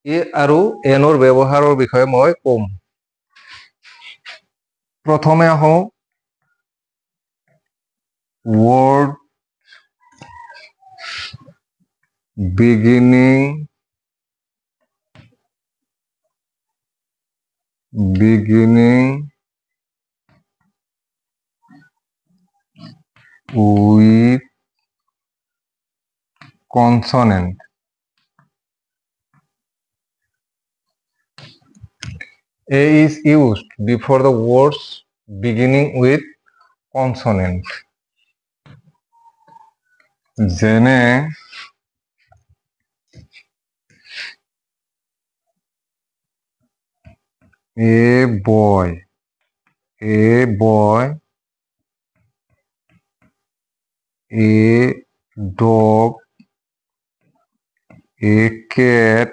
এ আৰু এনৰ ব্যৱহাৰৰ বিষয়ে মই কম। প্ৰথমে আহোঁ word beginning with consonant. A is used before the words beginning with consonant. যেনে a boy, a dog, a cat,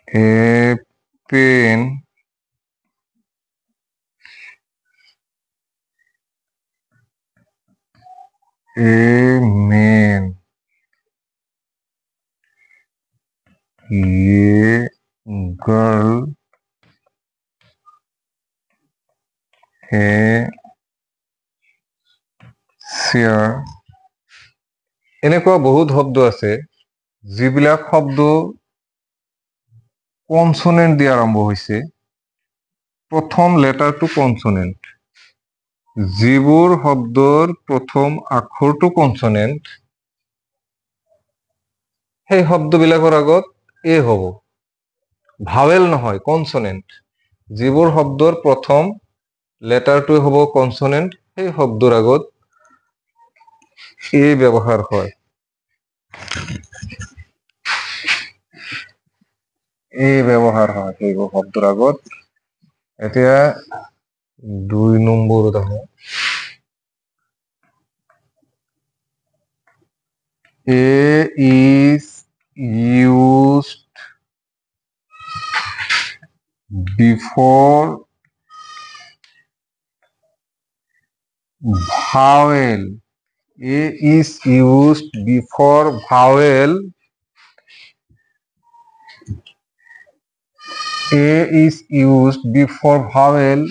a pen, a man, a girl, a chair. এনেকুৱা বহুত শব্দ আছে যিবিলাক শব্দ কনসোনেন্ট দিয়ে আৰম্ভ হৈছে। প্ৰথম লেটাৰটো কনসোনেন্ট। যিবোৰ শব্দৰ প্ৰথম আখৰটো কনসোনেন্ট সেই শব্দবিলাকৰ আগত এ হ'ব। ভাৱেল নহয়, কনসোনেন্ট। যিবোৰ শব্দৰ প্ৰথম লেটাৰটো হ'ব কনসোনেন্ট সেই শব্দৰ আগত এ ব্যৱহাৰ হয়। সেইবোৰ শব্দৰ আগত। এতিয়া 2 নম্বৰত আহোঁ। A is used before vowel. A is used before vowel. A is used before vowel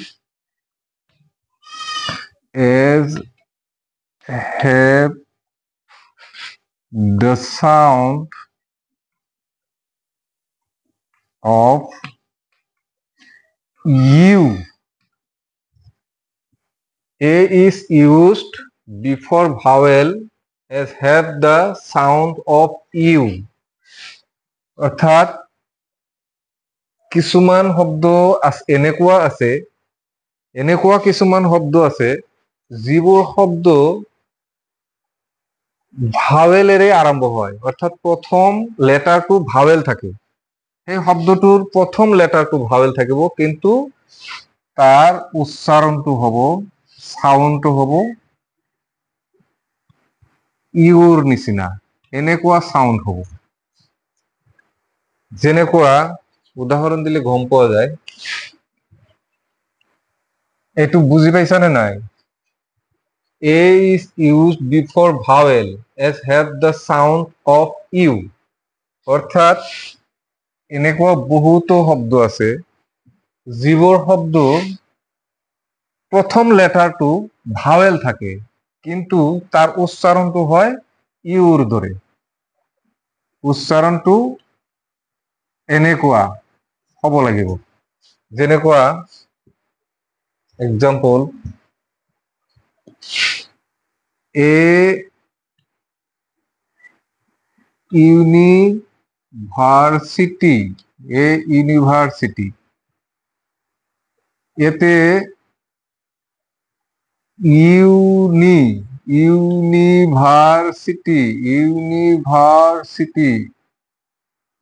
as have the sound of U. A is used before vowel as have the sound of U. অর্থাৎ কিছুমান শব্দ এনেকুৱা কিছুমান শব্দ আছে যিবোৰ শব্দ ভাৱেলেৰে আৰম্ভ হয়, অৰ্থাৎ প্ৰথম লেটাৰটো ভাৱেল থাকে। সেই শব্দটোৰ প্ৰথম লেটাৰটো ভাৱেল থাকিব, কিন্তু তাৰ উচ্চাৰণটো হ'ব, সাউন্ডটো হ'ব ইউৰ নিচিনা, এনেকুৱা সাউন্ড হ'ব। যেনেকুৱা উদাহৰণ দিলে গম পোৱা যায়। এইটো বুজি পাইছানে নাই? A is used before vowel as have the sound of U. অর্থাৎ এনেকুৱা বহুতো শব্দ আছে যিবোৰ শব্দ প্ৰথম লেটাৰটো ভাওয়েল থাকে, কিন্তু তাৰ উচ্চাৰণটো হয় ইউৰ দৰে। উচ্চাৰণটো এনেকুৱা হ'ব লাগিব। যেনেকুৱা এক্সাম্পল, এ ইউনিভাৰ্সিটি, এতে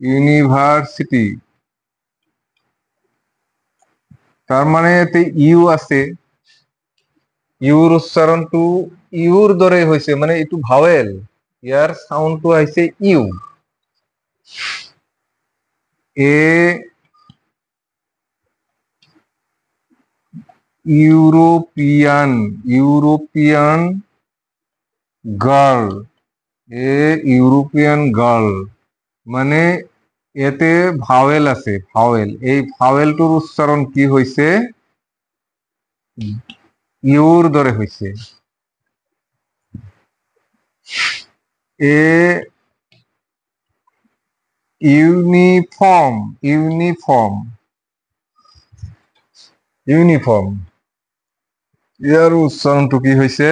ইউনিভাৰ্সিটি তাৰ মানে এতে ইউ আছে, ইউৰ উচ্চাৰণটো ইউৰ দৰে হৈছে, মানে এইটো ভাৱেল, ইয়াৰ সাউন্ডটো আহিছে U. A European girl, a European girl, মানে এতে ভাওয়েল আছে, ভাওয়েল। এই ভাওয়েলটোর উচ্চারণ কি হইছে? ইউর দরে হইছে। এ ইউনিফর্ম, ইউনিফর্ম, ইউনিফর্ম, ইয়ার উচ্চারণটো কি হইছে?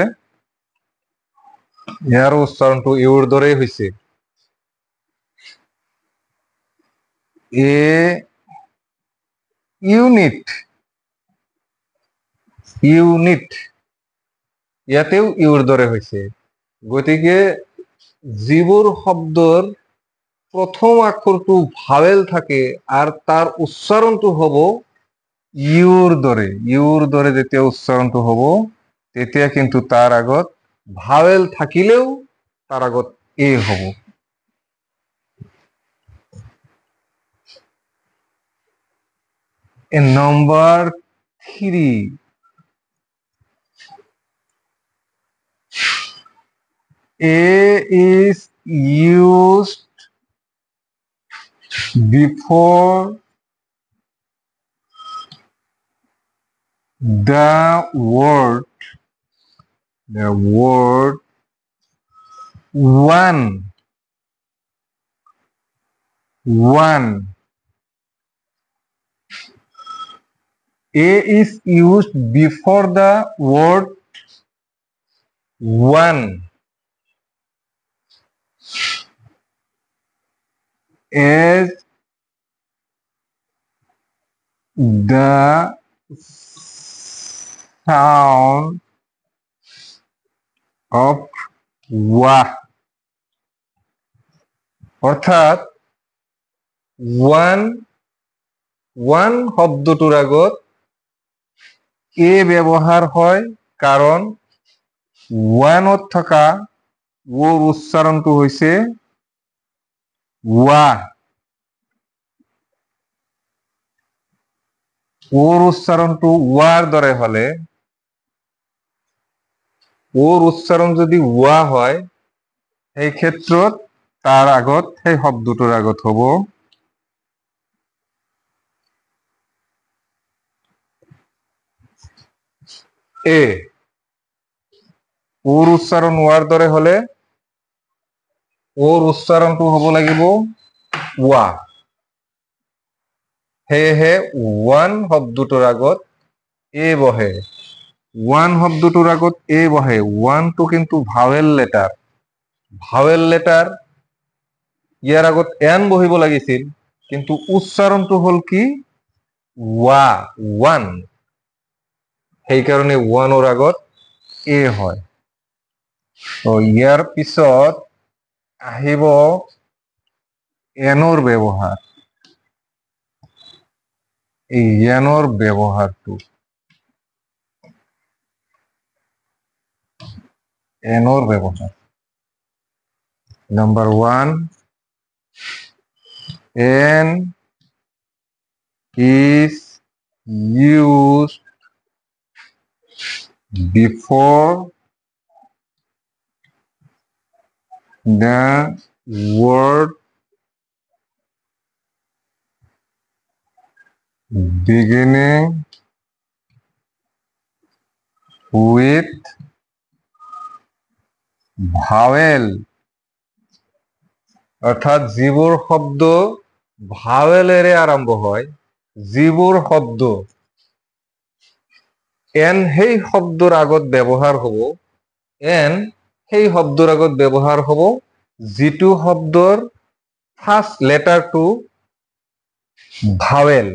ইয়ার উচ্চারণটো ইউর দরেই হইছে। এ ইউনিট, ইউনিট, ইয়াতেও ইউর দরে হইছে। গতিকে যিবোৰ শব্দৰ প্রথম অক্ষরটো ভাওয়েল থাকে আর তার উচ্চারণটো হব ইউর দরে, ইউর দরে যেতিয়া উচ্চারণটো হব তেতিয়া কিন্তু তার আগত ভাওয়েল থাকিলেও তার আগত এ হব। Number 3, A is used before the word one, one. A is used before the word one as the sound of wa, অর্থাৎ ওয়ান, ওয়ান শব্দটোর আগত এ ব্যবহার হয় কারণ ওয়ানত থকা ওর উচ্চারণটো হৈছে ওয়া। ওর উচ্চারণটো ওয়ার দরে হলে, ওর উচ্চারণ যদি ওয়া হয় সেই ক্ষেত্ৰত তাৰ আগত, সেই শব্দটোৰ আগত হব এ। ওৰ উচ্চাৰণ ওয়াৰ দৰে হলে ওৰ উচ্চাৰণটো হব লাগিব ওয়া। সেয়েহে ওয়ান শব্দটোৰ আগত এ বহে, ওয়ান শব্দটোৰ আগত এ বহে। ওয়ানটো কিন্তু ভাওয়েল লেটাৰ, ভাওয়েল লেটাৰ, ইয়াৰ আগত এন বহিব লাগিছিল, কিন্তু উচ্চাৰণটো হল কি ওয়া, ওয়ান। সেইকাৰণে ওয়ানৰ আগত এ হয়। তো ইয়াৰ পিছত আহিব এনৰ ব্যৱহাৰ। এই এনৰ ব্যৱহাৰটো, এনৰ ব্যৱহাৰ। Number 1, n is used before the word beginning with vowel, অর্থাৎ যিবোৰ শব্দ ভাওয়েলেৰে আৰম্ভ হয়, যিবোৰ শব্দ এন সেই শব্দৰ আগত ব্যৱহাৰ হব, এন সেই শব্দৰ আগত ব্যৱহাৰ হব যিটো শব্দৰ ফাৰ্স্ট লেটাৰটো ভাওয়েল,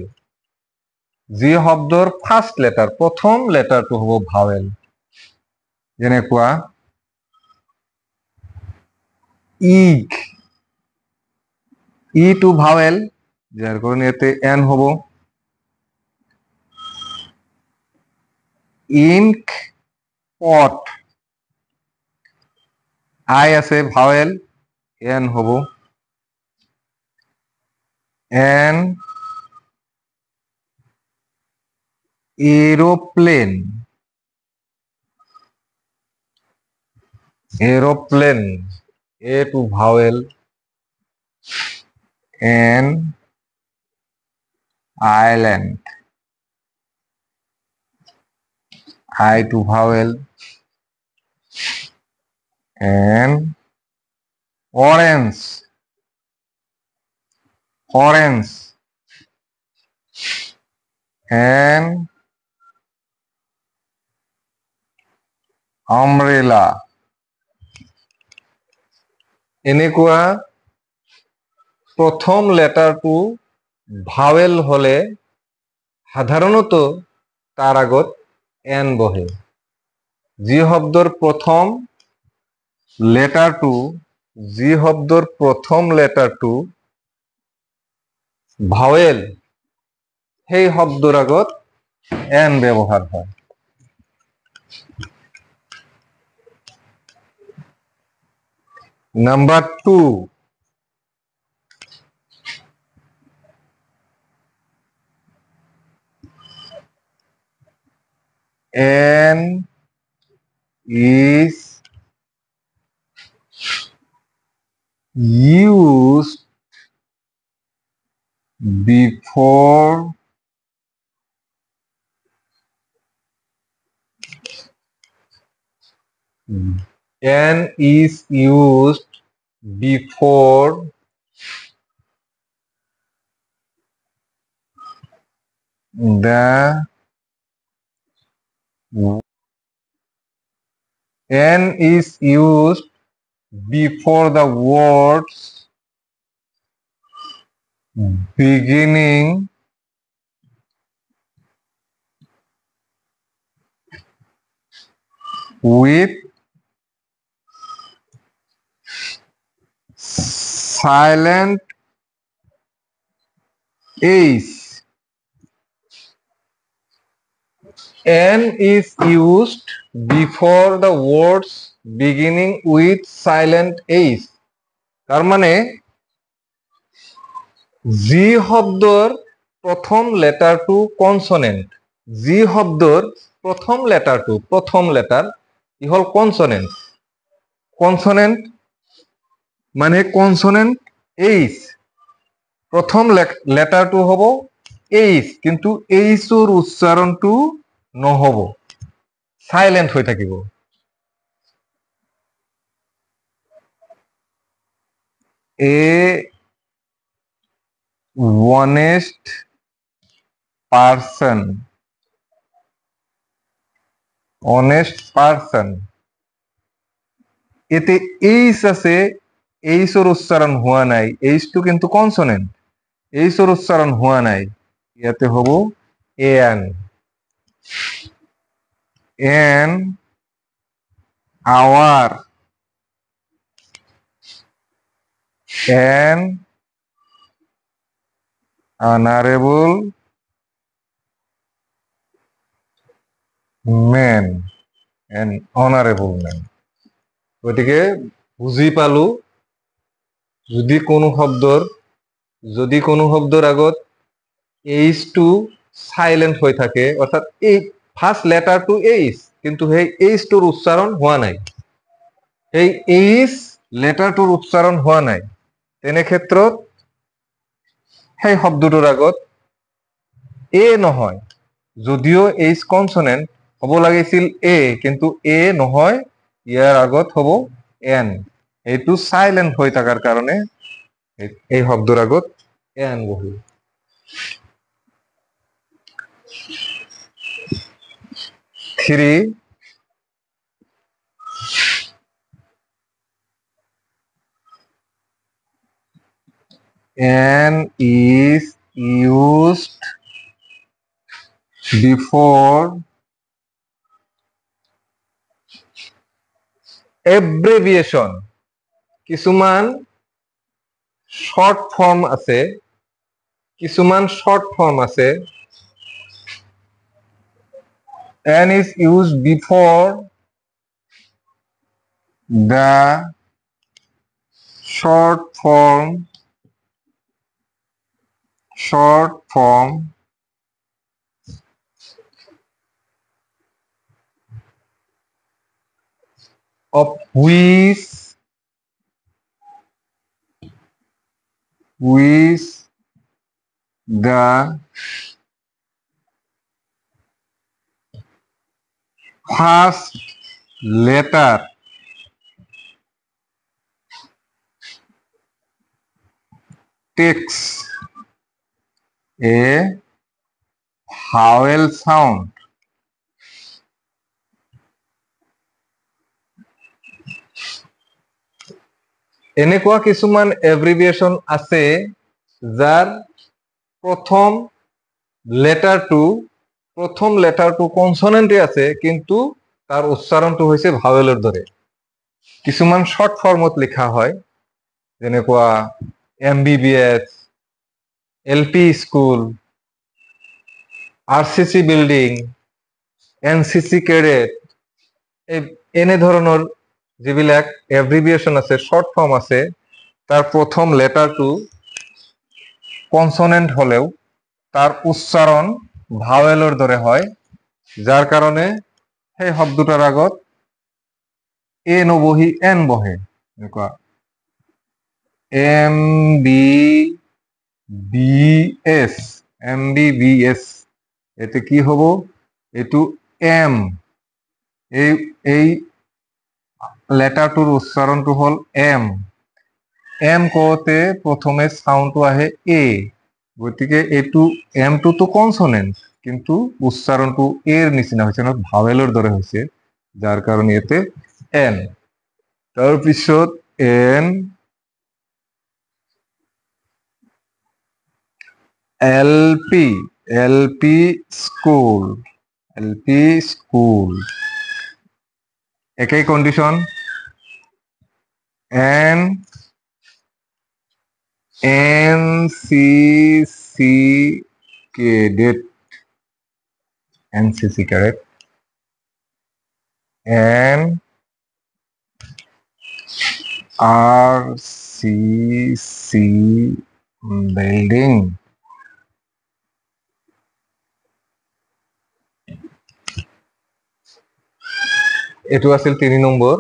যি শব্দৰ ফাৰ্স্ট লেটাৰ, প্ৰথম লেটাৰটো হব ভাওয়েল। যেনেকুৱা ইগ, ই টু ভাওয়েল, যার কারণে এতে এন হব। ইনক, পট, আই আছে ভাওয়েল, এন হব। An aeroplane, aeroplane, a to vowel. An island. I to vowel. An orange. Orange. An umbrella. এনেকুৱা প্ৰথম লেটাৰটো ভাৱেল হলে সাধাৰণত তাৰ আগত এন বহে। যি শব্দৰ প্ৰথম লেটাৰটো ভাৱেল সেই শব্দৰ আগত এন ব্যৱহাৰ হয়। Number 2, N is used before N is used before the N is used before the words beginning with silent H. N is used before the words beginning with silent H. তার মানে যি শব্দৰ প্ৰথম লেটাৰটো consonant, যি শব্দৰ প্ৰথম letter ই হল consonant. Consonant মানে consonant H, প্ৰথম লেটাৰটো হব এইচ, কিন্তু এইচৰ উচ্চাৰণটো নহব, সাইলেন্ট হৈ থাকিব। A honest person, এতে এইচ আছে, এইচৰ উচ্চাৰণ হোৱা নাই, এইচটো কিন্তু কনসনেন্ট, এইচৰ উচ্চাৰণ হোৱা নাই, ইয়াতে হব an. An hour, an honorable man, an honorable man। গতিকে বুজি পালো, যদি কোনো শব্দৰ আগত এইচটো সাইলেন্ট হৈ থাকে, অৰ্থাৎ এই ফাৰ্স্ট লেটাৰটো এইচ, কিন্তু সেই এইচটোৰ উচ্চাৰণ হোৱা নাই, এই এইচ লেটাৰটোৰ উচ্চাৰণ হোৱা নাই, তেনে ক্ষেত্ৰত সেই শব্দটোৰ আগত এ নহয়, যদিও এইচ কনসনেন্ট হব লাগিছিল এ, কিন্তু এ নহয়, ইয়াৰ আগত হব এন। এইটো সাইলেন্ট হৈ থাকাৰ কাৰণে এই শব্দৰ আগত এন বহিল। 3, N is used before abbreviation। কিছুমান শর্ট ফর্ম আছে, N is used before the short form of which with the first letter takes a vowel sound. এনেকুৱা কিছুমান এব্ৰিভিয়েশ্যন আছে যাৰ প্ৰথম লেটাৰটো কনসনেন্টে আছে কিন্তু তাৰ উচ্চাৰণটো হৈছে ভাৱেলৰ দৰে। কিছুমান শৰ্ট ফৰ্মত লিখা হয়, যেনেকুৱা MBBS, LP school, RCC building, NCC cadet, এনে ধৰণৰ যিবিলাক এব্ৰিভিয়েশ্যন আছে, শৰ্ট ফৰ্ম আছে, তাৰ প্ৰথম লেটাৰটো কনসনেন্ট হলেও তাৰ উচ্চাৰণ ভাৱেলৰ দৰে হয়, যাৰ কাৰণে সেই শব্দটাৰ আগত এ নবহি এন বহে। এনেকুৱা MBBS, এতে কি হব? এইটো এম, এই লেটাৰটোৰ উচ্চাৰণটো হল এম। এম কওঁতে প্ৰথমে সাউন্ডটো আহে এ, গতিকে এইটো এমটোতো কনসনেন্ট কিন্তু উচ্চাৰণটো এৰ নিচিনা হৈছে, ভাৱেলৰ দৰে হৈছে, যাৰ কাৰণে ইয়াতে এন। তাৰপিছত এন, LP স্কুল, একেই condition. NCC cadet, RCC building, এইটো আছিল 3 নম্বৰ।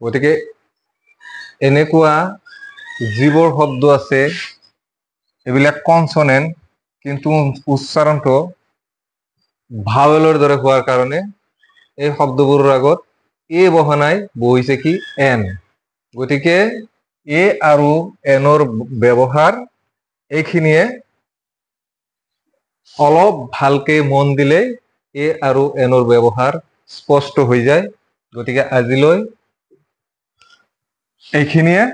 গতিকে এনেকুৱা যিবোৰ শব্দ আছে এইবিলাক কনসনেন্ট কিন্তু উচ্চাৰণটো ভাৱেলৰ দৰে হোৱাৰ কাৰণে এই শব্দবোৰৰ আগত এ বহা নাই, বহিছে কি এন। গতিকে এ আৰু এনৰ ব্যৱহাৰ এইখিনিয়ে অলপ ভালকে মন দিলে এ আৰু এনৰ ব্যৱহাৰ স্পষ্ট হৈ যায়। গতিকে আজিলৈ এইখিনিয়ে।